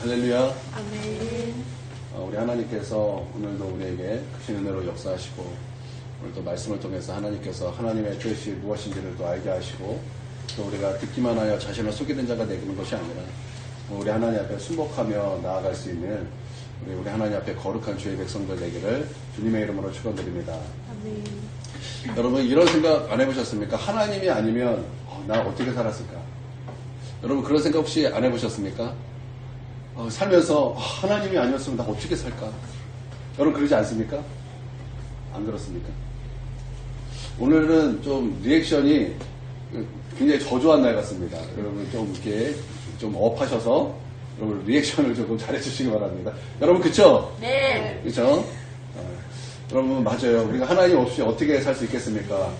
할렐루야. 아멘. 우리 하나님께서 오늘도 우리에게 크신 은혜로 역사하시고 오늘도 말씀을 통해서 하나님께서 하나님의 뜻이 무엇인지를 또 알게 하시고 또 우리가 듣기만 하여 자신을 속게 된 자가 되는 것이 아니라 우리 하나님 앞에 순복하며 나아갈 수 있는 우리 하나님 앞에 거룩한 주의 백성들 되기를 주님의 이름으로 축원드립니다. 아멘. 여러분 이런 생각 안 해보셨습니까? 하나님이 아니면 나 어떻게 살았을까? 여러분 그런 생각 혹시 안 해보셨습니까? 살면서 하나님이 아니었으면 나 어떻게 살까? 여러분 그러지 않습니까? 안 그렇습니까? 오늘은 좀 리액션이 굉장히 저조한 날 같습니다. 여러분 좀 이렇게 좀 업하셔서 여러분 리액션을 조금 잘해주시기 바랍니다. 여러분 그쵸? 네. 그쵸? 여러분 맞아요. 우리가 하나님 없이 어떻게 살 수 있겠습니까?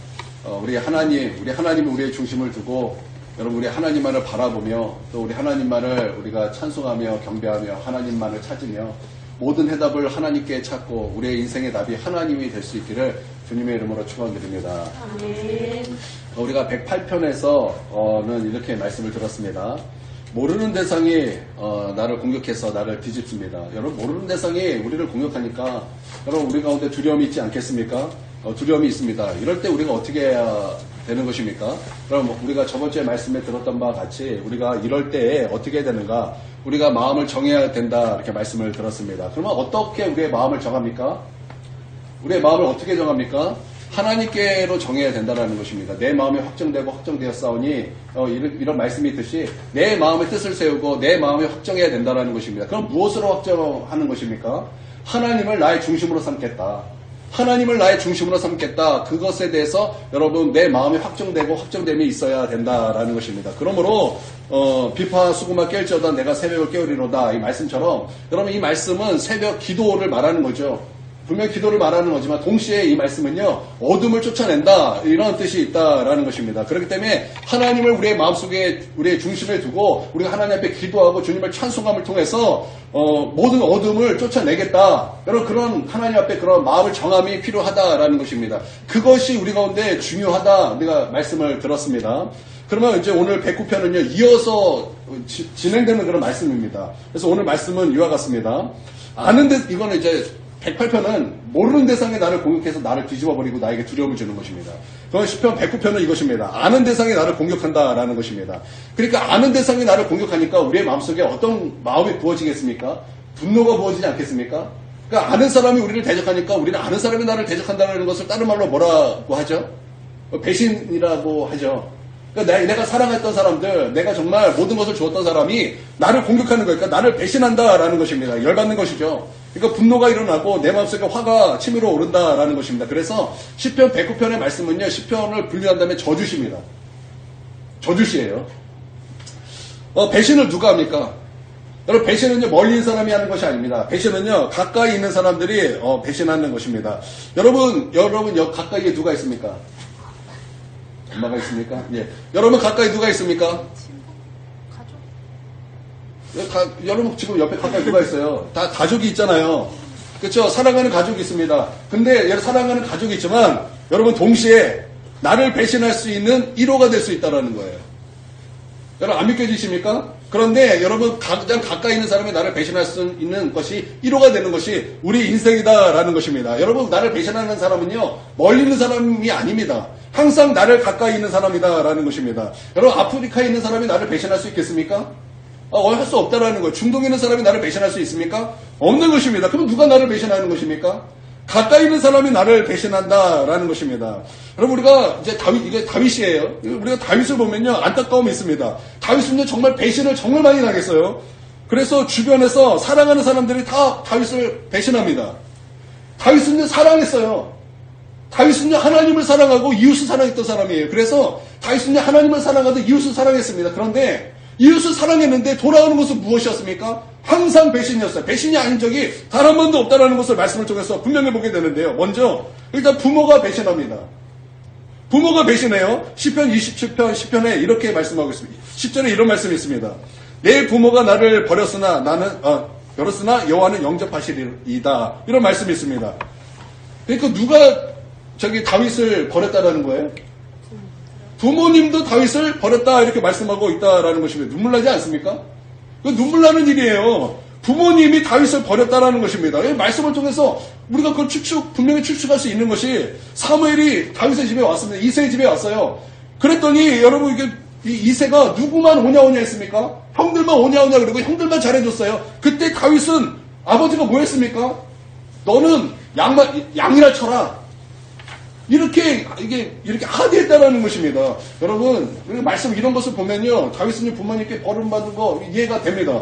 우리 하나님은 우리의 중심을 두고 여러분 우리 하나님만을 바라보며 또 우리 하나님만을 우리가 찬송하며 경배하며 하나님만을 찾으며 모든 해답을 하나님께 찾고 우리의 인생의 답이 하나님이 될 수 있기를 주님의 이름으로 축원드립니다. 아멘. 우리가 108편에서는 이렇게 말씀을 들었습니다. 모르는 대상이 나를 공격해서 나를 뒤집습니다. 여러분 모르는 대상이 우리를 공격하니까 여러분 우리 가운데 두려움이 있지 않겠습니까? 두려움이 있습니다. 이럴 때 우리가 어떻게 해야 되는 것입니까? 그럼 우리가 저번 주에 말씀에 들었던 바와 같이 우리가 이럴 때에 어떻게 해야 되는가? 우리가 마음을 정해야 된다 이렇게 말씀을 들었습니다. 그러면 어떻게 우리의 마음을 정합니까? 우리의 마음을 어떻게 정합니까? 하나님께로 정해야 된다는 것입니다. 내 마음이 확정되고 확정되었사오니 이런 말씀이 있듯이 내 마음의 뜻을 세우고 내 마음이 확정해야 된다는 것입니다. 그럼 무엇으로 확정하는 것입니까? 하나님을 나의 중심으로 삼겠다. 하나님을 나의 중심으로 삼겠다. 그것에 대해서 여러분 내 마음이 확정되고 확정됨이 있어야 된다라는 것입니다. 그러므로 비파 수구마 깰지어다 내가 새벽을 깨우리로다 이 말씀처럼 여러분 이 말씀은 새벽 기도를 말하는 거죠. 분명히 기도를 말하는 거지만 동시에 이 말씀은요 어둠을 쫓아낸다 이런 뜻이 있다라는 것입니다. 그렇기 때문에 하나님을 우리의 마음속에 우리의 중심에 두고 우리가 하나님 앞에 기도하고 주님을 찬송함을 통해서 모든 어둠을 쫓아내겠다. 여러분 그런 하나님 앞에 그런 마음을 정함이 필요하다라는 것입니다. 그것이 우리 가운데 중요하다 우리가 말씀을 들었습니다. 그러면 이제 오늘 109편은요 이어서 진행되는 그런 말씀입니다. 그래서 오늘 말씀은 이와 같습니다. 아는데 이거는 이제 108편은 모르는 대상에 나를 공격해서 나를 뒤집어버리고 나에게 두려움을 주는 것입니다. 그건 10편 109편은 이것입니다. 아는 대상이 나를 공격한다라는 것입니다. 그러니까 아는 대상이 나를 공격하니까 우리의 마음속에 어떤 마음이 부어지겠습니까? 분노가 부어지지 않겠습니까? 그러니까 아는 사람이 우리를 대적하니까 우리는 아는 사람이 나를 대적한다는 것을 다른 말로 뭐라고 하죠? 배신이라고 하죠. 그러니까 내가 사랑했던 사람들, 내가 정말 모든 것을 주었던 사람이 나를 공격하는 거니까 나를 배신한다라는 것입니다. 열받는 것이죠. 그러니까 분노가 일어나고 내 마음속에 화가 치밀어 오른다라는 것입니다. 그래서 시편 109편의 말씀은요. 시편을 분류한 다음에 저주시입니다. 저주시예요. 배신을 누가 합니까? 여러분 배신은요 멀리 있는 사람이 하는 것이 아닙니다. 배신은요 가까이 있는 사람들이 배신하는 것입니다. 여러분 가까이에 누가 있습니까? 엄마가 있습니까? 예. 여러분 가까이 누가 있습니까? 여러분 지금 옆에 가까이 누가 있어요? 다 가족이 있잖아요. 그렇죠? 사랑하는 가족이 있습니다. 근데 사랑하는 가족이 있지만 여러분 동시에 나를 배신할 수 있는 1호가 될 수 있다는 거예요. 여러분 안 믿겨지십니까? 그런데 여러분 가장 가까이 있는 사람이 나를 배신할 수 있는 것이 1호가 되는 것이 우리 인생이다라는 것입니다. 여러분 나를 배신하는 사람은요 멀리 있는 사람이 아닙니다. 항상 나를 가까이 있는 사람이다라는 것입니다. 여러분 아프리카에 있는 사람이 나를 배신할 수 있겠습니까? 할 수 없다라는 거예요. 중동에 있는 사람이 나를 배신할 수 있습니까? 없는 것입니다. 그럼 누가 나를 배신하는 것입니까? 가까이 있는 사람이 나를 배신한다라는 것입니다. 여러분 우리가 이제 이게 다윗이에요. 우리가 다윗을 보면요 안타까움이 있습니다. 다윗은요 정말 배신을 정말 많이 당했어요. 그래서 주변에서 사랑하는 사람들이 다 다윗을 배신합니다. 다윗은요 사랑했어요. 다윗은요 하나님을 사랑하고 이웃을 사랑했던 사람이에요. 그래서 다윗은요 하나님을 사랑하고 이웃을 사랑했습니다. 그런데 이웃을 사랑했는데 돌아오는 것은 무엇이었습니까? 항상 배신이었어요. 배신이 아닌 적이 단 한 번도 없다는 것을 말씀을 통해서 분명히 보게 되는데요. 먼저 일단 부모가 배신합니다. 부모가 배신해요. 시편 27편 10편에 이렇게 말씀하고 있습니다. 10절에 이런 말씀이 있습니다. 내 부모가 나를 버렸으나 여호와는 영접하시리이다. 이런 말씀이 있습니다. 그러니까 누가 다윗을 버렸다라는 거예요? 부모님도 다윗을 버렸다 이렇게 말씀하고 있다라는 것입니다. 눈물 나지 않습니까? 그 눈물 나는 일이에요. 부모님이 다윗을 버렸다라는 것입니다. 이 말씀을 통해서 우리가 그걸 분명히 추측할 수 있는 것이 사무엘이 다윗의 집에 왔습니다. 이새의 집에 왔어요. 그랬더니 여러분 이게 이새가 누구만 오냐 했습니까? 형들만 오냐 그러고 형들만 잘해줬어요. 그때 다윗은 아버지가 뭐 했습니까? 너는 양이나 쳐라. 이렇게 하대했다라는 것입니다. 여러분, 말씀 이런 것을 보면요. 다윗은 부모님께 버림받은 거 이해가 됩니다.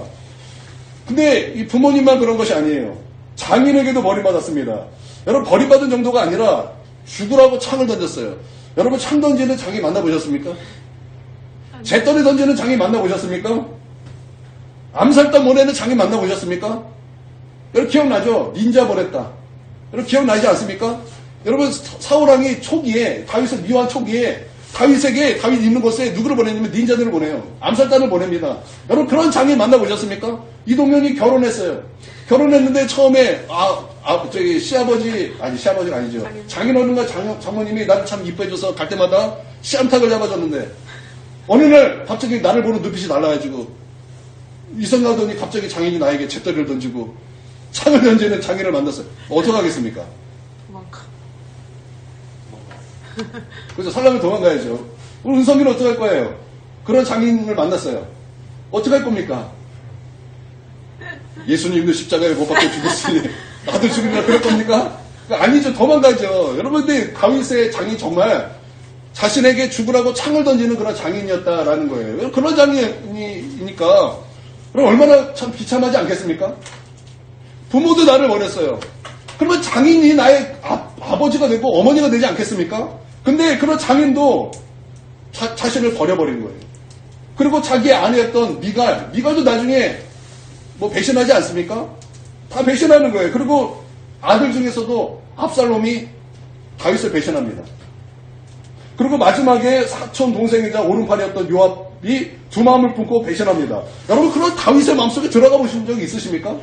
근데 이 부모님만 그런 것이 아니에요. 장인에게도 버림받았습니다. 여러분, 버림받은 정도가 아니라 죽으라고 창을 던졌어요. 여러분, 창 던지는 장인 만나보셨습니까? 잿더리 던지는 장인 만나보셨습니까? 암살단 보내는 장인 만나보셨습니까? 여러분, 기억나죠? 닌자 보냈다. 여러분, 기억나지 않습니까? 여러분, 사울왕이 초기에, 다윗을 미워한 초기에, 다윗에게, 다윗 있는 곳에 누구를 보내냐면 닌자들을 보내요. 암살단을 보냅니다. 여러분, 그런 장인 만나보셨습니까? 이동현이 결혼했어요. 결혼했는데 처음에, 시아버지가 아니죠. 장인어른과 장모님이 나를 참 이뻐해줘서 갈 때마다 씨암탉을 잡아줬는데, 어느 날 갑자기 나를 보는 눈빛이 달라가지고, 이성가더니 갑자기 장인이 나에게 잿더리를 던지고, 창을 던지는 장인을 만났어요. 어떡하겠습니까? 도망가. 그래서 살려면 도망가야죠. 우리 은성이는 어떡할 거예요? 그런 장인을 만났어요. 어떡할 겁니까? 예수님도 십자가에 못 박혀 죽었으니 나도 죽으리라 그럴 겁니까? 아니죠. 도망가죠. 여러분들 다윗의 장인 정말 자신에게 죽으라고 창을 던지는 그런 장인이었다라는 거예요. 그런 장인이니까 그럼 얼마나 참 비참하지 않겠습니까? 부모도 나를 버렸어요. 그러면 장인이 나의 아버지가 되고 어머니가 되지 않겠습니까? 근데 그런 장인도 자신을 버려버린 거예요. 그리고 자기의 아내였던 미갈도 나중에 뭐 배신하지 않습니까? 다 배신하는 거예요. 그리고 아들 중에서도 압살롬이 다윗을 배신합니다. 그리고 마지막에 사촌 동생이자 오른팔이었던 요압이 두 마음을 품고 배신합니다. 여러분 그런 다윗의 마음속에 들어가 보신 적이 있으십니까?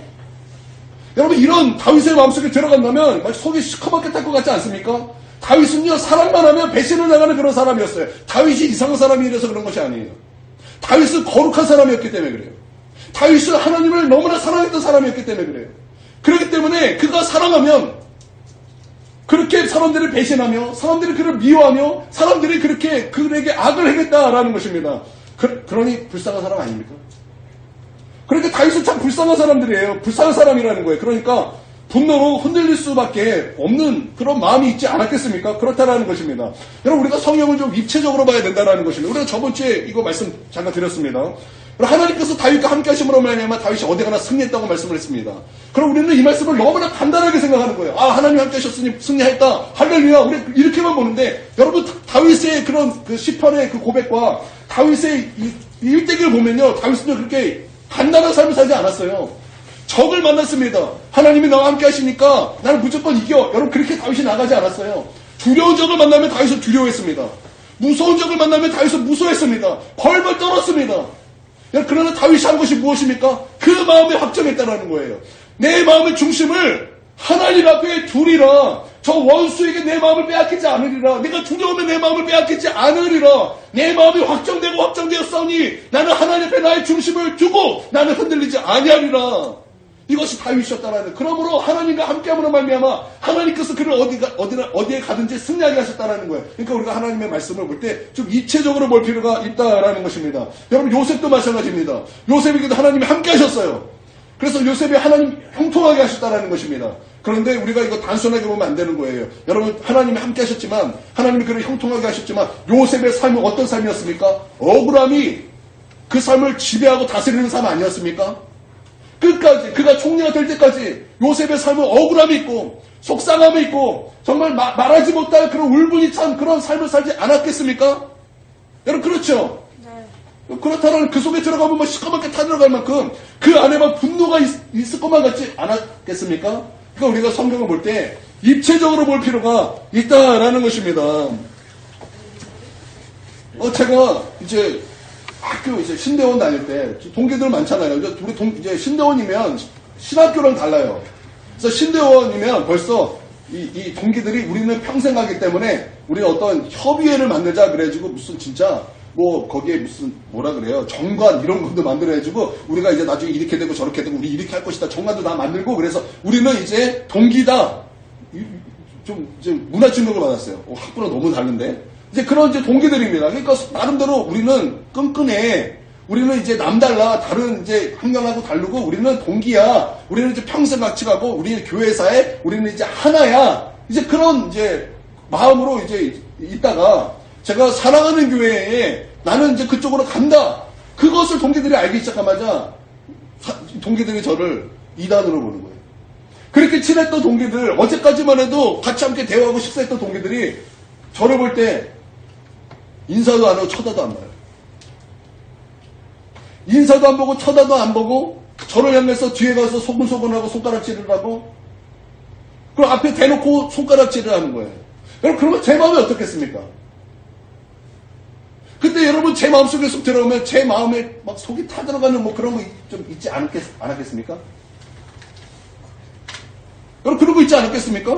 여러분 이런 다윗의 마음속에 들어간다면 속이 시커멓게 탈 것 같지 않습니까? 다윗은요 사랑만 하면 배신을 나가는 그런 사람이었어요. 다윗이 이상한 사람이라서 그런 것이 아니에요. 다윗은 거룩한 사람이었기 때문에 그래요. 다윗은 하나님을 너무나 사랑했던 사람이었기 때문에 그래요. 그렇기 때문에 그가 사랑하면 그렇게 사람들을 배신하며 사람들이 그를 미워하며 사람들이 그렇게 그에게 악을 행했다라는 것입니다. 그러니 불쌍한 사람 아닙니까? 그러니까 다윗은 참 불쌍한 사람들이에요. 불쌍한 사람이라는 거예요. 그러니까 분노로 흔들릴 수밖에 없는 그런 마음이 있지 않았겠습니까? 그렇다라는 것입니다. 여러분 우리가 성경을 좀 입체적으로 봐야 된다는 것입니다. 우리가 저번 주에 이거 말씀 잠깐 드렸습니다. 하나님께서 다윗과 함께 하심으로 말미암아 다윗이 어디 가나 승리했다고 말씀을 했습니다. 그럼 우리는 이 말씀을 너무나 간단하게 생각하는 거예요. 하나님 함께 하셨으니 승리했다. 할렐루야. 우리 이렇게만 보는데 여러분 다윗의 그런 그 시편의 그 고백과 다윗의 일대기를 보면요. 다윗은요 그렇게 간단한 삶을 살지 않았어요. 적을 만났습니다. 하나님이 나와 함께 하시니까 나는 무조건 이겨. 여러분 그렇게 다윗이 나가지 않았어요. 두려운 적을 만나면 다윗은 두려워했습니다. 무서운 적을 만나면 다윗은 무서워했습니다. 벌벌 떨었습니다. 그러나 다윗이 한 것이 무엇입니까? 그 마음에 확정했다라는 거예요. 내 마음의 중심을 하나님 앞에 두리라. 저 원수에게 내 마음을 빼앗기지 않으리라. 내가 두려우면 내 마음을 빼앗기지 않으리라. 내 마음이 확정되었사오니 나는 하나님 앞에 나의 중심을 두고 나는 흔들리지 아니하리라. 이것이 다윗이었다라는. 그러므로 하나님과 함께함으로 말미암아 하나님께서 그를 어디에 가든지 승리하게 하셨다라는 거예요. 그러니까 우리가 하나님의 말씀을 볼 때 좀 입체적으로 볼 필요가 있다라는 것입니다. 여러분 요셉도 마찬가지입니다. 요셉에게도 하나님이 함께 하셨어요. 그래서 요셉이 하나님 형통하게 하셨다라는 것입니다. 그런데 우리가 이거 단순하게 보면 안 되는 거예요. 여러분 하나님이 함께 하셨지만 하나님이 그를 형통하게 하셨지만 요셉의 삶은 어떤 삶이었습니까? 억울함이 그 삶을 지배하고 다스리는 삶 아니었습니까? 끝까지 그가 총리가 될 때까지 요셉의 삶은 억울함이 있고 속상함이 있고 정말 말하지 못할 그런 울분이 찬 그런 삶을 살지 않았겠습니까? 여러분 그렇죠? 네. 그렇다면 그 속에 들어가면 뭐 시커멓게 타들어갈 만큼 그 안에만 분노가 있을 것만 같지 않았겠습니까? 그러니까 우리가 성경을 볼 때 입체적으로 볼 필요가 있다라는 것입니다. 제가 이제 학교 이제 신대원 다닐 때 동기들 많잖아요. 우리 이제 신대원이면 신학교랑 달라요. 그래서 신대원이면 벌써 이 동기들이 우리는 평생 가기 때문에 우리 어떤 협의회를 만들자 그래가지고 무슨 진짜 뭐 거기에 무슨 뭐라 그래요 정관 이런 것도 만들어가지고 우리가 이제 나중에 이렇게 되고 저렇게 되고 우리 이렇게 할 것이다 정관도 다 만들고 그래서 우리는 이제 동기다 좀 이제 문화 충격을 받았어요. 학부랑 너무 다른데 이제 그런 이제 동기들입니다. 그러니까 나름대로 우리는 끈끈해. 우리는 이제 남달라. 다른 이제 환경하고 다르고 우리는 동기야. 우리는 이제 평생 같이 가고 우리 교회사에 우리는 이제 하나야. 이제 그런 이제 마음으로 이제 있다가 제가 사랑하는 교회에 나는 이제 그쪽으로 간다. 그것을 동기들이 알기 시작하자마자 동기들이 저를 이단으로 보는 거예요. 그렇게 친했던 동기들, 어제까지만 해도 같이 함께 대화하고 식사했던 동기들이 저를 볼 때 인사도 안 하고 쳐다도 안 봐요. 인사도 안 보고 쳐다도 안 보고 저를 향해서 뒤에 가서 소근소근하고 손가락질을 하고 그리고 앞에 대놓고 손가락질을 하는 거예요. 여러분 그러면 제 마음이 어떻겠습니까? 그때 여러분 제 마음속에 쏙 들어오면 제 마음에 막 속이 타들어가는 뭐 그런 거 좀 있지 않았겠습니까? 여러분 그런 거 있지 않았겠습니까?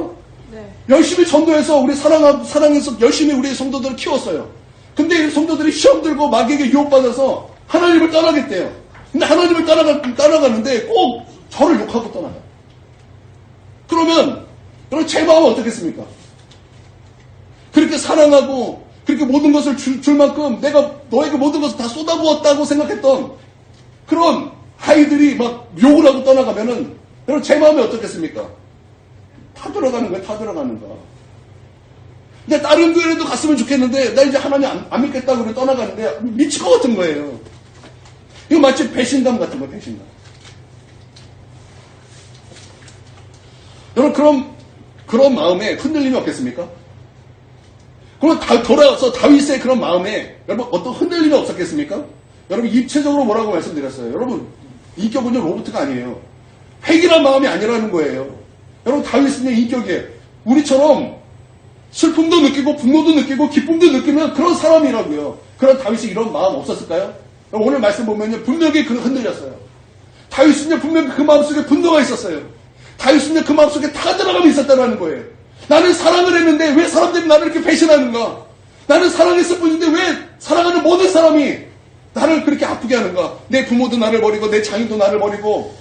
네. 열심히 전도해서 우리 사랑해서 열심히 우리 성도들을 키웠어요. 근데 이 성도들이 시험 들고 마귀에게 유혹받아서 하나님을 떠나겠대요. 근데 하나님을 따라가는데 꼭 저를 욕하고 떠나요. 그러면 여러분 제 마음은 어떻겠습니까? 그렇게 사랑하고 그렇게 모든 것을 줄 만큼 내가 너에게 모든 것을 다 쏟아부었다고 생각했던 그런 아이들이 막 욕을 하고 떠나가면은 여러분 제 마음이 어떻겠습니까? 타들어가는 거야, 타들어가는 거. 근데 다른 교회에도 갔으면 좋겠는데, 나 이제 하나님 안 믿겠다고 그래 떠나가는데, 미칠 것 같은 거예요. 이거 마치 배신감 같은 거예요, 배신감. 여러분, 그런 마음에 흔들림이 없겠습니까? 그럼 돌아와서 다윗의 그런 마음에, 여러분, 어떤 흔들림이 없었겠습니까? 여러분, 입체적으로 뭐라고 말씀드렸어요? 여러분, 인격은요, 로봇가 아니에요. 회개란 마음이 아니라는 거예요. 여러분 다윗은 인격이에요. 우리처럼 슬픔도 느끼고 분노도 느끼고 기쁨도 느끼는 그런 사람이라고요. 그런 다윗이 이런 마음 없었을까요? 오늘 말씀 보면요 분명히 흔들렸어요. 다윗은요 분명히 그 마음속에 분노가 있었어요. 다윗은요 그 마음속에 타들어감이 있었다는 거예요. 나는 사랑을 했는데 왜 사람들이 나를 이렇게 배신하는가? 나는 사랑했을 뿐인데 왜 사랑하는 모든 사람이 나를 그렇게 아프게 하는가? 내 부모도 나를 버리고 내 자녀도 나를 버리고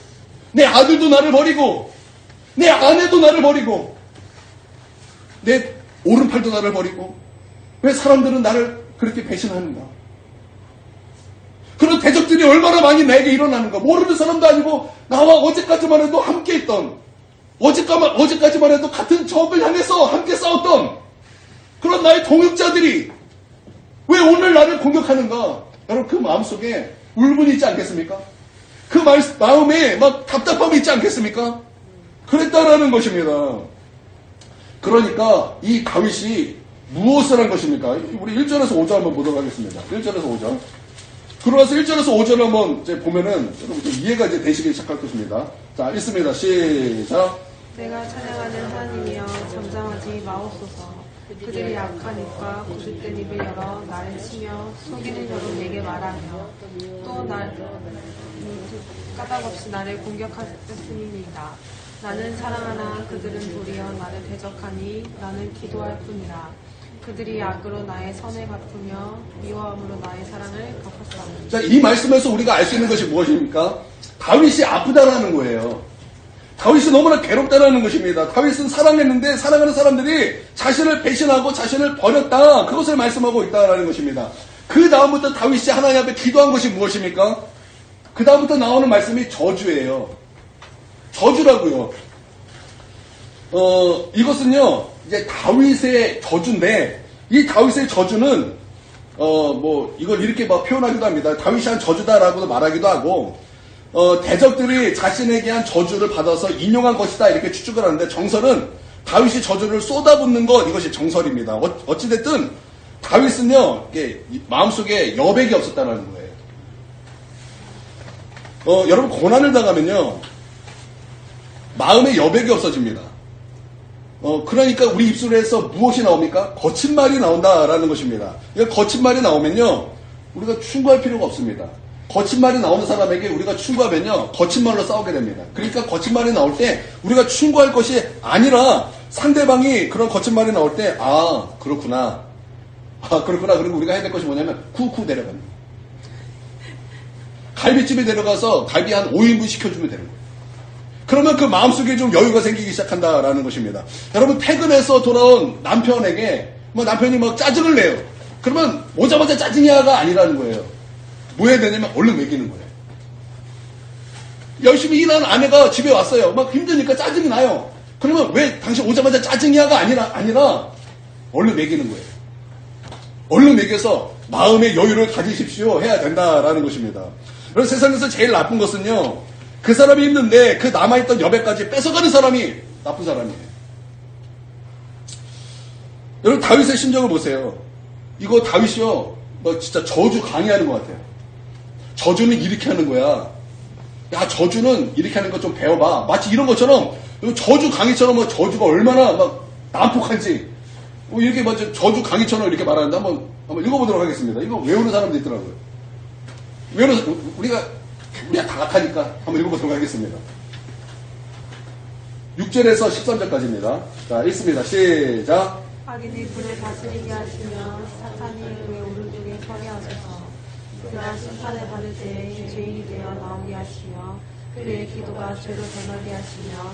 내 아들도 나를 버리고 내 아내도 나를 버리고 내 오른팔도 나를 버리고 왜 사람들은 나를 그렇게 배신하는가? 그런 대적들이 얼마나 많이 내게 일어나는가? 모르는 사람도 아니고 나와 어제까지만 해도 함께 있던 어제까지만 해도 같은 적을 향해서 함께 싸웠던 그런 나의 동역자들이 왜 오늘 나를 공격하는가? 여러분 그 마음속에 울분이 있지 않겠습니까? 그 마음에 막 답답함이 있지 않겠습니까? 그랬다라는 것입니다. 그러니까 이 다윗이 무엇을 한 것입니까? 우리 1절에서 5절 한번 보도록 하겠습니다. 1절에서 5절. 그러면서 1절에서 5절 한번 이제 보면은 여러분 이해가 이제 되시기 시작할 것입니다. 자, 읽습니다. 시작. 내가 찬양하는 하나님이여 잠잠하지 마옵소서. 그들이 악한 입과 고집된 입을 열어 나를 치며 속이는 혀로 내게 말하며 또 까닭없이 나를 공격하였음이니이다. 나는 사랑하나 그들은 도리어 나를 대적하니 나는 기도할 뿐이라. 그들이 악으로 나의 선을 갚으며 미워함으로 나의 사랑을 갚았사오니. 자, 이 말씀에서 우리가 알 수 있는 것이 무엇입니까? 다윗이 아프다라는 거예요. 다윗이 너무나 괴롭다라는 것입니다. 다윗은 사랑했는데 사랑하는 사람들이 자신을 배신하고 자신을 버렸다. 그것을 말씀하고 있다라는 것입니다. 그 다음부터 다윗이 하나님 앞에 기도한 것이 무엇입니까? 그 다음부터 나오는 말씀이 저주예요. 저주라고요. 이것은요, 이제 다윗의 저주인데, 이 다윗의 저주는, 이걸 이렇게 막 표현하기도 합니다. 다윗이 한 저주다라고도 말하기도 하고, 대적들이 자신에게 한 저주를 받아서 인용한 것이다, 이렇게 추측을 하는데, 정설은 다윗이 저주를 쏟아붓는 것, 이것이 정설입니다. 어찌됐든, 다윗은요, 마음속에 여백이 없었다는 거예요. 여러분, 고난을 당하면요, 마음에 여백이 없어집니다. 그러니까 우리 입술에서 무엇이 나옵니까? 거친 말이 나온다라는 것입니다. 거친 말이 나오면요, 우리가 충고할 필요가 없습니다. 거친 말이 나오는 사람에게 우리가 충고하면요, 거친 말로 싸우게 됩니다. 그러니까 거친 말이 나올 때 우리가 충고할 것이 아니라 상대방이 그런 거친 말이 나올 때, 아, 그렇구나. 아, 그렇구나. 그리고 우리가 해야 될 것이 뭐냐면 쿠쿠 데려가는 거예요. 갈비집에 데려가서 갈비 한 5인분 시켜주면 되는 거예요. 그러면 그 마음속에 좀 여유가 생기기 시작한다라는 것입니다. 여러분, 퇴근해서 돌아온 남편에게 남편이 막 짜증을 내요. 그러면 오자마자 짜증이야가 아니라는 거예요. 뭐 해야 되냐면 얼른 먹이는 거예요. 열심히 일하는 아내가 집에 왔어요. 막 힘드니까 짜증이 나요. 그러면 왜 당신 오자마자 짜증이야가 아니라 얼른 먹이는 거예요. 얼른 먹여서 마음의 여유를 가지십시오 해야 된다라는 것입니다. 여러분, 세상에서 제일 나쁜 것은요, 그 사람이 있는데 그 남아있던 여백까지 뺏어가는 사람이 나쁜 사람이에요. 여러분, 다윗의 심정을 보세요. 이거 다윗이요, 진짜 저주 강의하는 것 같아요. 저주는 이렇게 하는 거야. 야, 저주는 이렇게 하는 거 좀 배워봐. 마치 이런 것처럼 저주 강의처럼 저주가 얼마나 막 난폭한지 이렇게 저주 강의처럼 이렇게 말하는데 한번 읽어보도록 하겠습니다. 이거 외우는 사람도 있더라고요. 우리가 다 같으니까 한번 읽어보도록 하겠습니다. 6절에서 13절까지입니다. 자, 읽습니다. 시작. 악인의 불을 다스리게 하시며 사탄이 그의 오른쪽에 서게 하소서. 그가 심판을 받을 때에 죄인이 되어 나오게 하시며 그의 기도가 죄로 변하게 하시며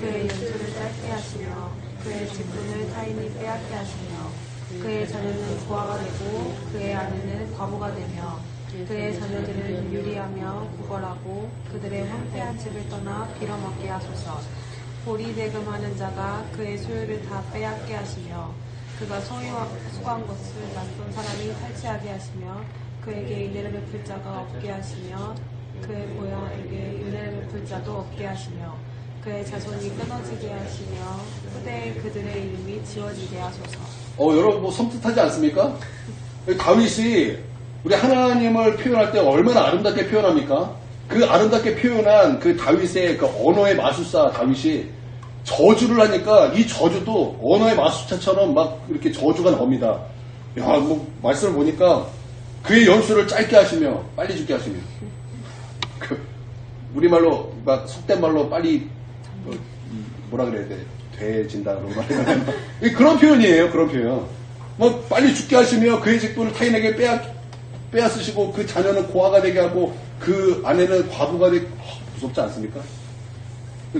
그의 연수를 짧게 하시며 그의 직분을 타인이 빼앗게 하시며 그의 자녀는 고아가 되고 그의 아내는 과부가 되며 그의 자녀들은 유리하며 구걸하고 그들의 황폐한 집을 떠나 빌어먹게 하소서. 보리 대금하는 자가 그의 소유를 다 빼앗게 하시며 그가 소유한 것을 낯선 사람이 탈취하게 하시며 그에게 은혜를 베풀 자가 없게 하시며 그의 고향에게 은혜를 베풀 자도 없게 하시며 그의 자손이 끊어지게 하시며 후대에 그들의 이름이 지워지게 하소서. 여러분 섬뜩하지 않습니까? 다윗이 우리 하나님을 표현할 때 얼마나 아름답게 표현합니까? 그 아름답게 표현한 그 다윗의 그 언어의 마술사 다윗이 저주를 하니까 이 저주도 언어의 마술사처럼 막 이렇게 저주가 나옵니다. 야, 말씀을 보니까 그의 연수를 짧게 하시며 빨리 죽게 하시며 우리말로 막 속된 말로 빨리 뭐라 그래야 돼? 돼진다 그러고 말하면 그런 표현이에요. 그런 표현. 빨리 죽게 하시며 그의 직분을 타인에게 빼앗으시고 그 자녀는 고아가 되게 하고 그 아내는 과부가 되게 무섭지 않습니까?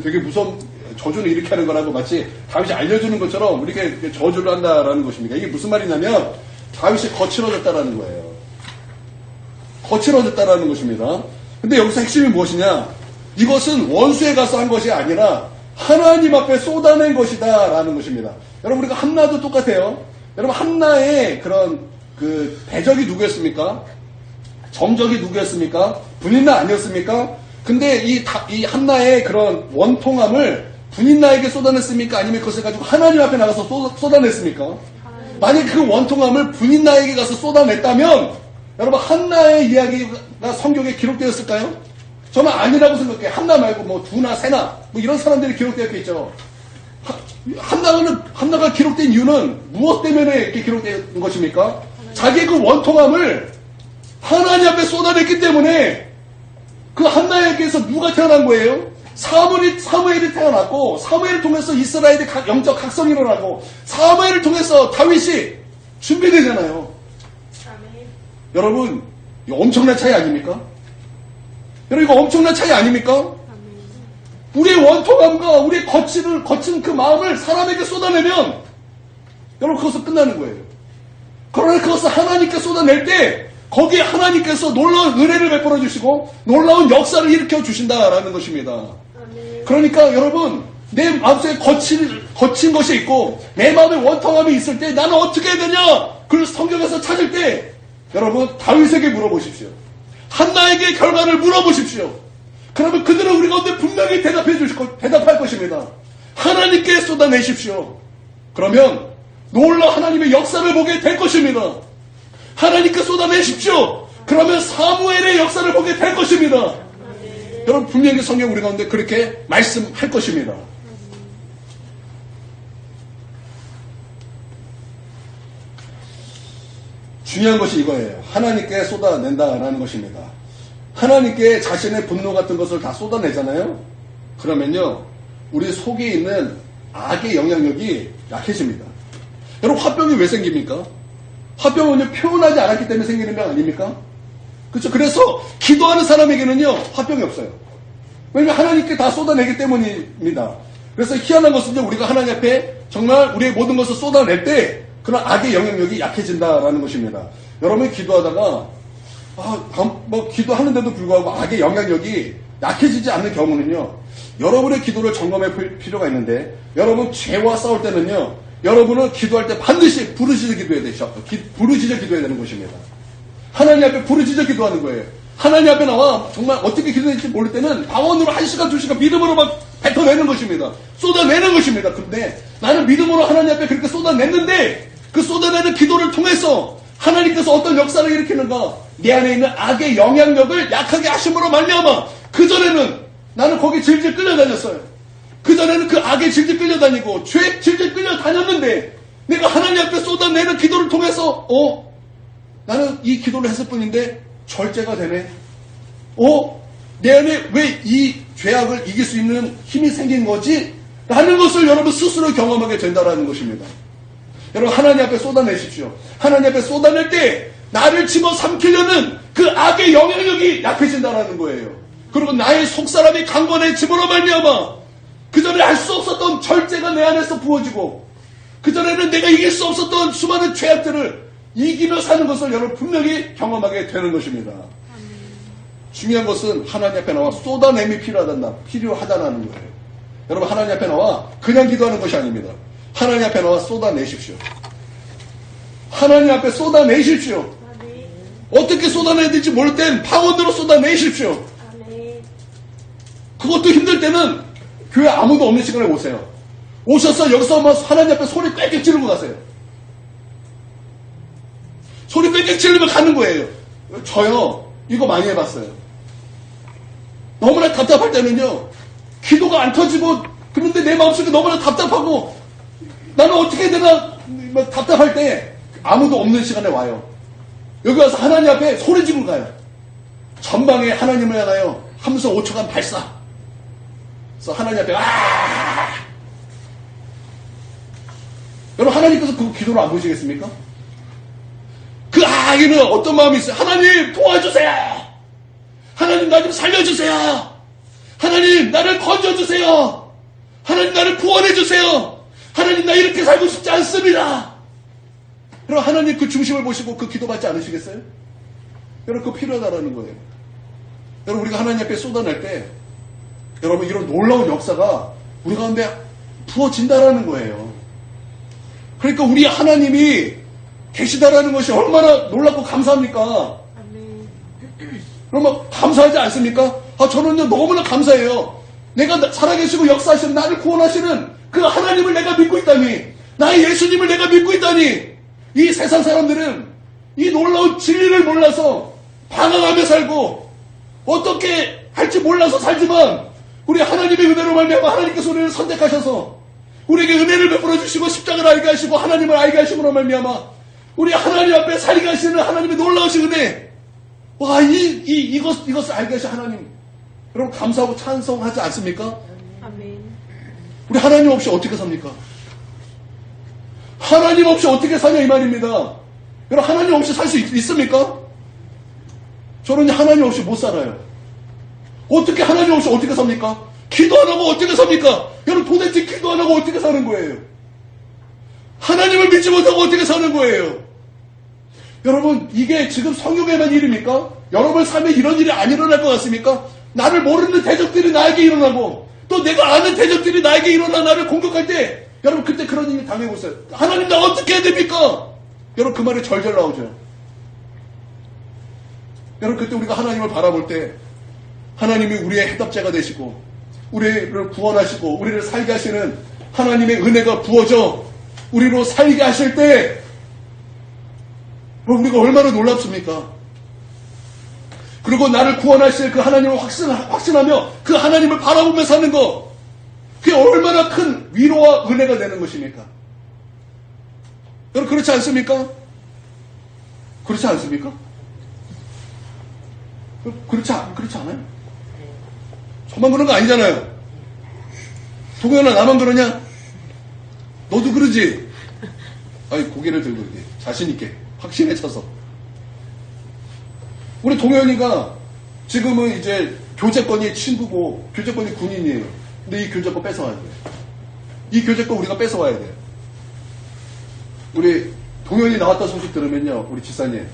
되게 무서운 저주는 이렇게 하는 거라고 마치 다윗이 알려주는 것처럼 이렇게 저주를 한다라는 것입니다. 이게 무슨 말이냐면 다윗이 거칠어졌다라는 거예요. 거칠어졌다라는 것입니다. 근데 여기서 핵심이 무엇이냐? 이것은 원수에 가서 한 것이 아니라 하나님 앞에 쏟아낸 것이다 라는 것입니다. 여러분, 우리가 한나도 똑같아요. 여러분, 한나의 그런 그 대적이 누구였습니까? 정적이 누구였습니까? 분인나 아니었습니까? 근데 이 한나의 그런 원통함을 분인나에게 쏟아냈습니까? 아니면 그것을 가지고 하나님 앞에 나가서 쏟아냈습니까? 만약 그 원통함을 분인나에게 가서 쏟아냈다면 여러분, 한나의 이야기가 성경에 기록되었을까요? 저는 아니라고 생각해요. 한나 말고 두나 세나 이런 사람들이 기록되어 있죠. 한나가 기록된 이유는 무엇 때문에 이렇게 기록된 것입니까? 자기의 그 원통함을 하나님 앞에 쏟아냈기 때문에 그 한나에게서 누가 태어난 거예요? 사무엘이 태어났고, 사무엘을 통해서 이스라엘의 영적 각성이 일어나고, 사무엘을 통해서 다윗이 준비되잖아요. 여러분, 이거 엄청난 차이 아닙니까? 여러분, 이거 엄청난 차이 아닙니까? 우리의 원통함과 우리의 거친 그 마음을 사람에게 쏟아내면 여러분, 그것은 끝나는 거예요. 그러나 그것을 하나님께 쏟아낼 때 거기에 하나님께서 놀라운 은혜를 베풀어 주시고 놀라운 역사를 일으켜 주신다라는 것입니다. 그러니까 여러분, 내 마음속에 거친 것이 있고 내 마음에 원통함이 있을 때 나는 어떻게 해야 되냐? 그걸 성경에서 찾을 때 여러분, 다윗에게 물어보십시오. 한나에게 결과를 물어보십시오. 그러면 그들은 우리 가운데 분명히 대답할 것입니다. 하나님께 쏟아내십시오. 그러면 놀라 하나님의 역사를 보게 될 것입니다. 하나님께 쏟아내십시오. 그러면 사무엘의 역사를 보게 될 것입니다. 여러분, 분명히 성경 우리 가운데 그렇게 말씀할 것입니다. 중요한 것이 이거예요. 하나님께 쏟아낸다라는 것입니다. 하나님께 자신의 분노 같은 것을 다 쏟아내잖아요. 그러면요, 우리 속에 있는 악의 영향력이 약해집니다. 여러분, 화병이 왜 생깁니까? 화병은요, 표현하지 않았기 때문에 생기는 병 아닙니까? 그렇죠? 그래서 기도하는 사람에게는요, 화병이 없어요. 왜냐면 하나님께 다 쏟아내기 때문입니다. 그래서 희한한 것은요, 우리가 하나님 앞에 정말 우리의 모든 것을 쏟아낼 때 그런 악의 영향력이 약해진다라는 것입니다. 여러분이 기도하다가 기도하는데도 불구하고 악의 영향력이 약해지지 않는 경우는요, 여러분의 기도를 점검할 필요가 있는데, 여러분 죄와 싸울 때는요, 여러분은 기도할 때 반드시 부르짖어 기도해야 되죠. 부르짖어 기도해야 되는 것입니다. 하나님 앞에 부르짖어 기도하는 거예요. 하나님 앞에 나와 정말 어떻게 기도해야 될지 모를 때는 방언으로 1시간, 2시간 믿음으로 막 뱉어내는 것입니다. 쏟아내는 것입니다. 근데 나는 믿음으로 하나님 앞에 그렇게 쏟아냈는데, 그 쏟아내는 기도를 통해서 하나님께서 어떤 역사를 일으키는가? 내 안에 있는 악의 영향력을 약하게 하심으로 말미암아 그전에는 나는 거기 질질 끌려다녔어요. 그전에는 그 악에 질질 끌려다니고 죄에 질질 끌려다녔는데 내가 하나님 앞에 쏟아내는 기도를 통해서 나는 이 기도를 했을 뿐인데 절제가 되네. 내 안에 왜 이 죄악을 이길 수 있는 힘이 생긴 거지? 라는 것을 여러분 스스로 경험하게 된다는 것입니다. 여러분 하나님 앞에 쏟아내십시오. 하나님 앞에 쏟아낼 때 나를 집어삼키려는 그 악의 영향력이 약해진다는 거예요. 그리고 나의 속사람이 강건해짐으로 말미암아 그전에 알 수 없었던 절제가 내 안에서 부어지고 그전에는 내가 이길 수 없었던 수많은 죄악들을 이기며 사는 것을 여러분 분명히 경험하게 되는 것입니다. 중요한 것은 하나님 앞에 나와 쏟아냄이 필요하다는 거예요. 여러분 하나님 앞에 나와 그냥 기도하는 것이 아닙니다. 하나님 앞에 나와 쏟아내십시오. 하나님 앞에 쏟아내십시오. 어떻게 쏟아내야 될지 모를 땐 방언으로 쏟아내십시오. 그것도 힘들 때는 교회 아무도 없는 시간에 오세요. 오셔서 여기서 하나님 앞에 소리 꽥꽥 지르고 가세요. 소리 꽥꽥 지르면 가는 거예요. 저요 이거 많이 해봤어요. 너무나 답답할 때는요, 기도가 안 터지고 그런데 내 마음속에 너무나 답답하고 나는 어떻게 해야 되나 답답할 때 아무도 없는 시간에 와요. 여기 와서 하나님 앞에 소리 지르고 가요. 전방에 하나님을 향하여 함수 5초간 발사. 그래서 하나님 앞에 여러분 하나님께서 그 기도를 안 보시겠습니까? 그 이는 어떤 마음이 있어요? 하나님 도와주세요. 하나님 나 좀 살려주세요. 하나님 나를 건져주세요. 하나님 나를 구원해주세요. 하나님 나 이렇게 살고 싶지 않습니다. 여러분 하나님 그 중심을 보시고 그 기도 받지 않으시겠어요? 여러분 그거 필요하다라는 거예요. 여러분 우리가 하나님 앞에 쏟아낼 때 여러분 이런 놀라운 역사가 우리 가운데 부어진다라는 거예요. 그러니까 우리 하나님이 계시다라는 것이 얼마나 놀랍고 감사합니까? 그러면 감사하지 않습니까? 저는요 너무나 감사해요. 내가 살아계시고 역사하시는 나를 구원하시는 그 하나님을 내가 믿고 있다니, 나의 예수님을 내가 믿고 있다니, 이 세상 사람들은 이 놀라운 진리를 몰라서 방황하며 살고 어떻게 할지 몰라서 살지만 우리 하나님의 은혜로 말미암아 하나님께서 우리를 선택하셔서 우리에게 은혜를 베풀어 주시고 십자가를 알게 하시고 하나님을 알게 하심으로 말미암아 우리 하나님 앞에 살게 하시는 하나님의 놀라우신 은혜, 이것을 알게 하신 하나님, 여러분 감사하고 찬송하지 않습니까? 아멘. 우리 하나님 없이 어떻게 삽니까? 하나님 없이 어떻게 사냐 이 말입니다. 여러분 하나님 없이 살 수 있습니까? 저는 하나님 없이 못 살아요. 어떻게 하나님 없이 어떻게 삽니까? 기도 안 하고 어떻게 삽니까? 여러분 도대체 기도 안 하고 어떻게 사는 거예요? 하나님을 믿지 못하고 어떻게 사는 거예요? 여러분 이게 지금 성경에만 일입니까? 여러분 삶에 이런 일이 안 일어날 것 같습니까? 나를 모르는 대적들이 나에게 일어나고 또 내가 아는 대적들이 나에게 일어나 나를 공격할 때 여러분 그때 그런 일이 당해보세요. 하나님 나 어떻게 해야 됩니까? 여러분 그 말이 절절 나오죠. 여러분 그때 우리가 하나님을 바라볼 때 하나님이 우리의 해답자가 되시고 우리를 구원하시고 우리를 살게 하시는 하나님의 은혜가 부어져 우리로 살게 하실 때 우리가 얼마나 놀랍습니까? 그리고 나를 구원하실 그 하나님을 확신하며 그 하나님을 바라보며 사는 것, 그게 얼마나 큰 위로와 은혜가 되는 것입니까? 여러분 그렇지 않습니까? 그렇지 않습니까? 그렇지 않아요? 저만 그런 거 아니잖아요. 동현아 나만 그러냐? 너도 그러지? 아니 고개를 들고 이렇게 자신 있게 확신에 차서. 우리 동현이가 지금은 이제 교제권이 친구고 교제권이 군인이에요. 근데 이 교제권 뺏어와야 돼요. 이 교제권 우리가 뺏어와야 돼요. 우리 동현이 나왔다 소식 들으면요, 우리 지사님,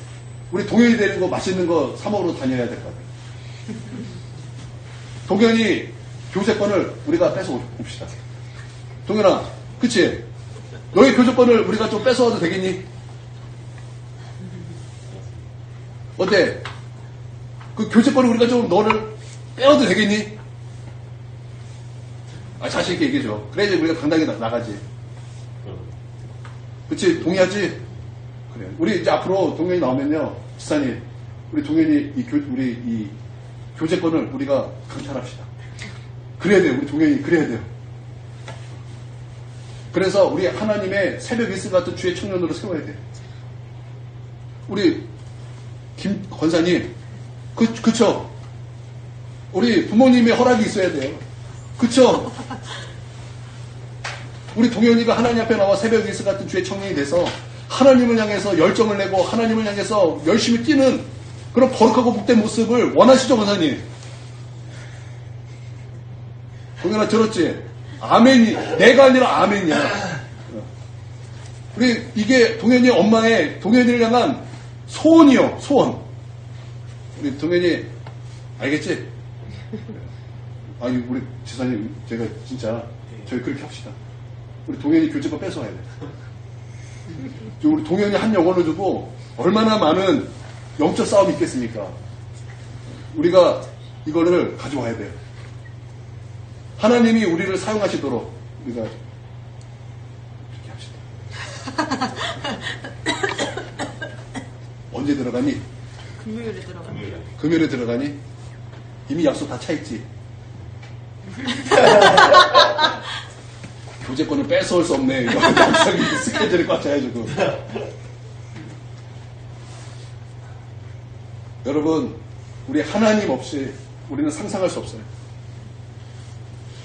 우리 동현이 데리고 맛있는 거 사 먹으러 다녀야 될 것 같아요. 동현이 교제권을 우리가 뺏어옵시다. 동현아, 그치? 너의 교제권을 우리가 좀 뺏어와도 되겠니? 어때? 그 교제권을 우리가 좀 너를 빼와도 되겠니? 아, 자신있게 얘기해줘. 그래야지 우리가 당당히 나가지. 그치? 동의하지? 그래. 우리 이제 앞으로 동현이 나오면요, 지사님, 우리 동현이 우리 이 교제권을 우리가 강탈합시다. 그래야 돼요. 우리 동현이 그래야 돼요. 그래서 우리 하나님의 새벽 일승 같은 주의 청년으로 세워야 돼요. 우리 김 권사님, 그쵸? 우리 부모님의 허락이 있어야 돼요. 그쵸? 우리 동현이가 하나님 앞에 나와 새벽 일승 같은 주의 청년이 돼서 하나님을 향해서 열정을 내고 하나님을 향해서 열심히 뛰는 그런 거룩하고 복된 모습을 원하시죠, 권사님? 동현아, 들었지? 아멘이, 내가 아니라 아멘이야. 우리 이게 동현이 엄마의 동현이를 향한 소원이요, 소원. 우리 동현이 알겠지? 아니, 우리 지사님, 제가 진짜 저희 그렇게 합시다. 우리 동현이 교제권 뺏어와야 돼. 우리 동현이 한 영혼을 두고 얼마나 많은 영적 싸움이 있겠습니까? 우리가 이거를 가져와야 돼요. 하나님이 우리를 사용하시도록 우리가 그렇게 합시다. 언제 들어가니? 금요일에 들어가요. 금요일에 들어가니? 이미 약속 다 차있지? 교제권을 뺏어올 수 없네. 이거 갑자기 스케줄이 꽉 차가지고. 여러분, 우리 하나님 없이 우리는 상상할 수 없어요.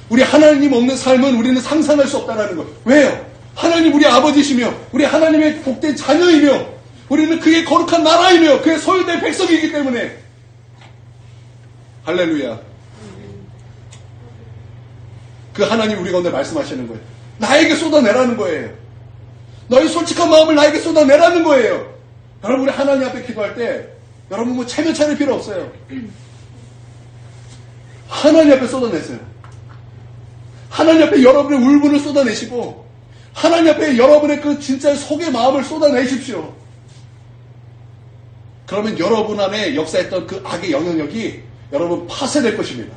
우리 하나님 없는 삶은 우리는 상상할 수 없다는 거예요. 왜요? 하나님 우리 아버지시며 우리 하나님의 복된 자녀이며 우리는 그의 거룩한 나라이며 그의 소유된 백성이기 때문에. 할렐루야. 그 하나님 우리 가운데 말씀하시는 거예요. 나에게 쏟아내라는 거예요. 너의 솔직한 마음을 나에게 쏟아내라는 거예요. 여러분, 우리 하나님 앞에 기도할 때 여러분 뭐 체면 차릴 필요 없어요. 하나님 앞에 쏟아내세요. 하나님 앞에 여러분의 울분을 쏟아내시고 하나님 앞에 여러분의 그 진짜 속의 마음을 쏟아내십시오. 그러면 여러분 안에 역사했던 그 악의 영향력이 여러분 파쇄될 것입니다.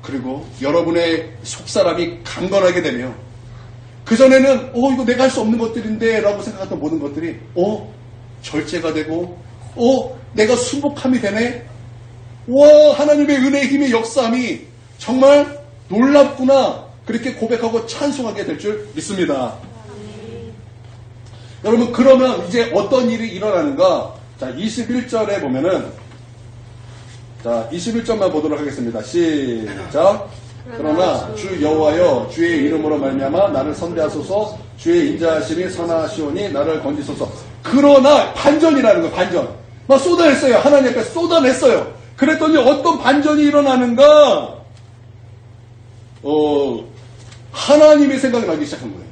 그리고 여러분의 속사람이 강건하게 되며 그전에는 이거 내가 할 수 없는 것들인데 라고 생각했던 모든 것들이 절제가 되고 내가 순복함이 되네. 와, 하나님의 은혜의 힘의 역사함이 정말 놀랍구나. 그렇게 고백하고 찬송하게 될 줄 믿습니다. 여러분, 그러면 이제 어떤 일이 일어나는가? 자, 21절에 보면은, 자, 21절만 보도록 하겠습니다. 시작. 그러나 주 여호와여, 주의 이름으로 말미암아 나를 선대하소서. 주의 인자하심이 선하시오니 나를 건지소서. 그러나 반전이라는 거예요. 반전. 막 쏟아냈어요. 하나님 앞에 쏟아냈어요. 그랬더니 어떤 반전이 일어나는가? 하나님의 생각이 나기 시작한 거예요.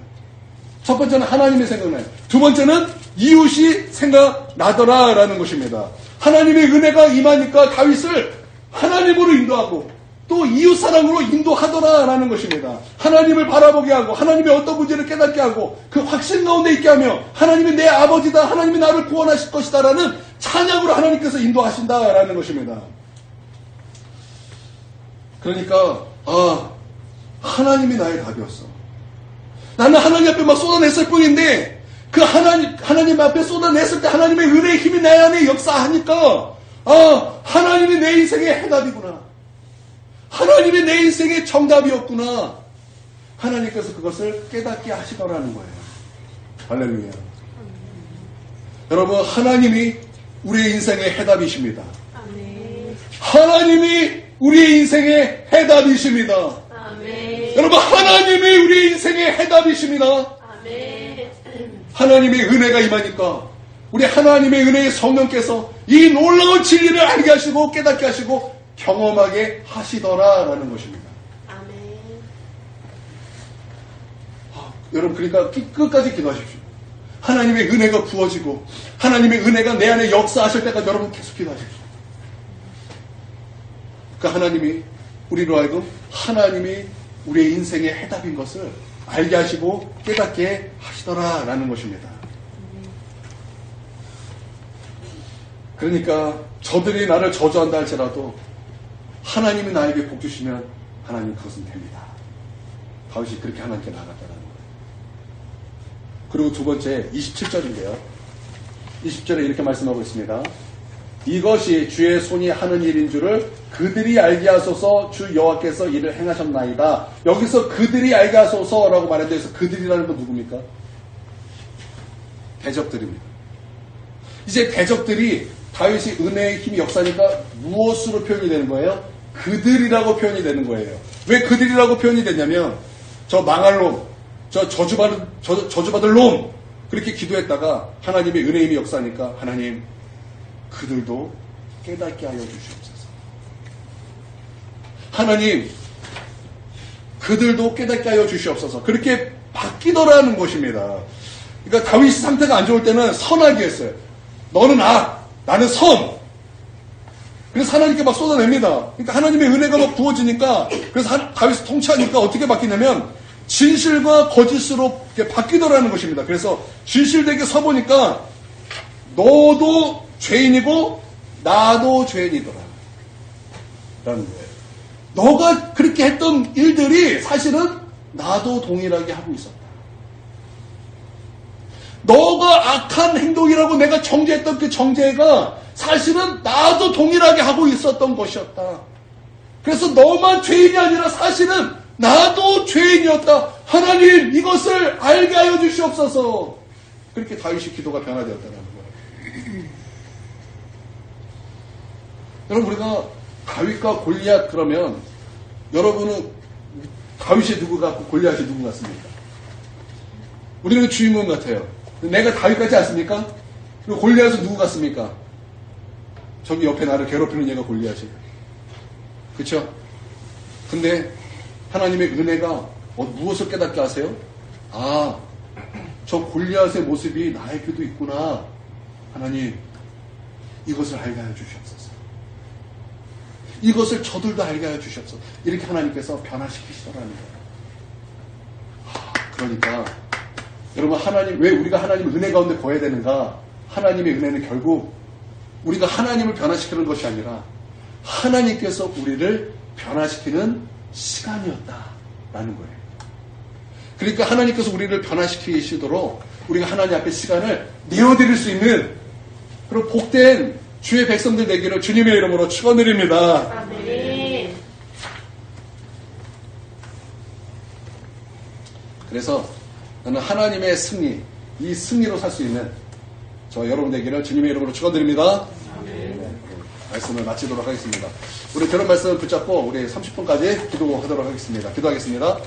첫 번째는 하나님의 생각나요. 두 번째는 이웃이 생각나더라라는 것입니다. 하나님의 은혜가 임하니까 다윗을 하나님으로 인도하고 또 이웃 사랑으로 인도하더라라는 것입니다. 하나님을 바라보게 하고 하나님의 어떤 문제를 깨닫게 하고 그 확신 가운데 있게 하며 하나님이 내 아버지다, 하나님이 나를 구원하실 것이다라는 찬양으로 하나님께서 인도하신다라는 것입니다. 그러니까 하나님이 나의 답이었어. 나는 하나님 앞에 막 쏟아냈을 뿐인데 그 하나님 앞에 쏟아냈을 때 하나님의 은혜의 힘이 내 안에 역사하니까 하나님이 내 인생의 해답이구나. 하나님이 내 인생의 정답이었구나. 하나님께서 그것을 깨닫게 하시더라는 거예요. 할렐루야. 여러분, 하나님이 우리의 인생의 해답이십니다. 아멘. 하나님이 우리의 인생의 해답이십니다. 아멘. 여러분, 하나님이 우리의 인생의 해답이십니다. 아멘. 하나님의 은혜가 임하니까 우리 하나님의 은혜의 성령께서 이 놀라운 진리를 알게 하시고 깨닫게 하시고 경험하게 하시더라라는 것입니다. 아멘. 여러분 그러니까 끝까지 기도하십시오. 하나님의 은혜가 부어지고 하나님의 은혜가 내 안에 역사하실 때까지 여러분 계속 기도하십시오. 그 하나님이 우리로 하여금 하나님이 우리의 인생의 해답인 것을 알게 하시고 깨닫게 하시더라라는 것입니다. 그러니까 저들이 나를 저주한다 할지라도 하나님이 나에게 복 주시면 하나님 그것은 됩니다. 다윗이 그렇게 하나님께 나아갔다는 거예요. 그리고 두 번째 27절인데요. 20절에 이렇게 말씀하고 있습니다. 이것이 주의 손이 하는 일인 줄을 그들이 알게 하소서 주 여호와께서 이를 행하셨나이다. 여기서 그들이 알게 하소서라고 말했는데 여기서 그들이라는 건 누굽니까? 대적들입니다. 이제 대적들이 다윗이 은혜의 힘이 역사니까 무엇으로 표현이 되는 거예요? 그들이라고 표현이 되는 거예요. 왜 그들이라고 표현이 되냐면 저 망할 놈, 저 저주받을 놈 그렇게 기도했다가 하나님의 은혜의 힘이 역사니까 하나님 그들도 깨닫게 하여 주시옵소서. 하나님 그들도 깨닫게 하여 주시옵소서. 그렇게 바뀌더라는 것입니다. 그러니까 다윗이 상태가 안 좋을 때는 선하게 했어요. 너는 악, 나는 선. 그래서 하나님께 막 쏟아냅니다. 그러니까 하나님의 은혜가 막 부어지니까 그래서 다윗이 통치하니까 어떻게 바뀌냐면 진실과 거짓으로 이렇게 바뀌더라는 것입니다. 그래서 진실되게 서보니까 너도 죄인이고 나도 죄인이더라 라는 거예요. 너가 그렇게 했던 일들이 사실은 나도 동일하게 하고 있었다. 너가 악한 행동이라고 내가 정죄했던 그 정죄가 사실은 나도 동일하게 하고 있었던 것이었다. 그래서 너만 죄인이 아니라 사실은 나도 죄인이었다. 하나님 이것을 알게 하여 주시옵소서. 그렇게 다윗의 기도가 변화되었다는 거예요. 여러분 우리가 다윗과 골리앗 그러면 여러분은 다윗이 누구 같고 골리앗이 누구 같습니까? 우리는 주인공 같아요. 내가 다윗 같지 않습니까? 그리고 골리앗은 누구 같습니까? 저기 옆에 나를 괴롭히는 얘가 골리앗이에요. 그렇죠? 근데 하나님의 은혜가 무엇을 깨닫게 하세요? 아, 저 골리앗의 모습이 나에게도 있구나. 하나님 이것을 알게 하여 주시옵소서. 이것을 저들도 알게 하여 주시옵소서. 이렇게 하나님께서 변화시키시더라는 거예요. 그러니까 여러분 하나님 왜 우리가 하나님의 은혜 가운데 거해야 되는가? 하나님의 은혜는 결국 우리가 하나님을 변화시키는 것이 아니라 하나님께서 우리를 변화시키는 시간이었다라는 거예요. 그러니까 하나님께서 우리를 변화시키시도록 우리가 하나님 앞에 시간을 내어드릴 수 있는 그런 복된 주의 백성들 되기를 주님의 이름으로 축원드립니다. 아멘. 그래서 나는 하나님의 승리, 이 승리로 살 수 있는 저 여러분 되기를 주님의 이름으로 축원드립니다. 네, 말씀을 마치도록 하겠습니다. 우리 그런 말씀을 붙잡고 우리 30분까지 기도하도록 하겠습니다. 기도하겠습니다.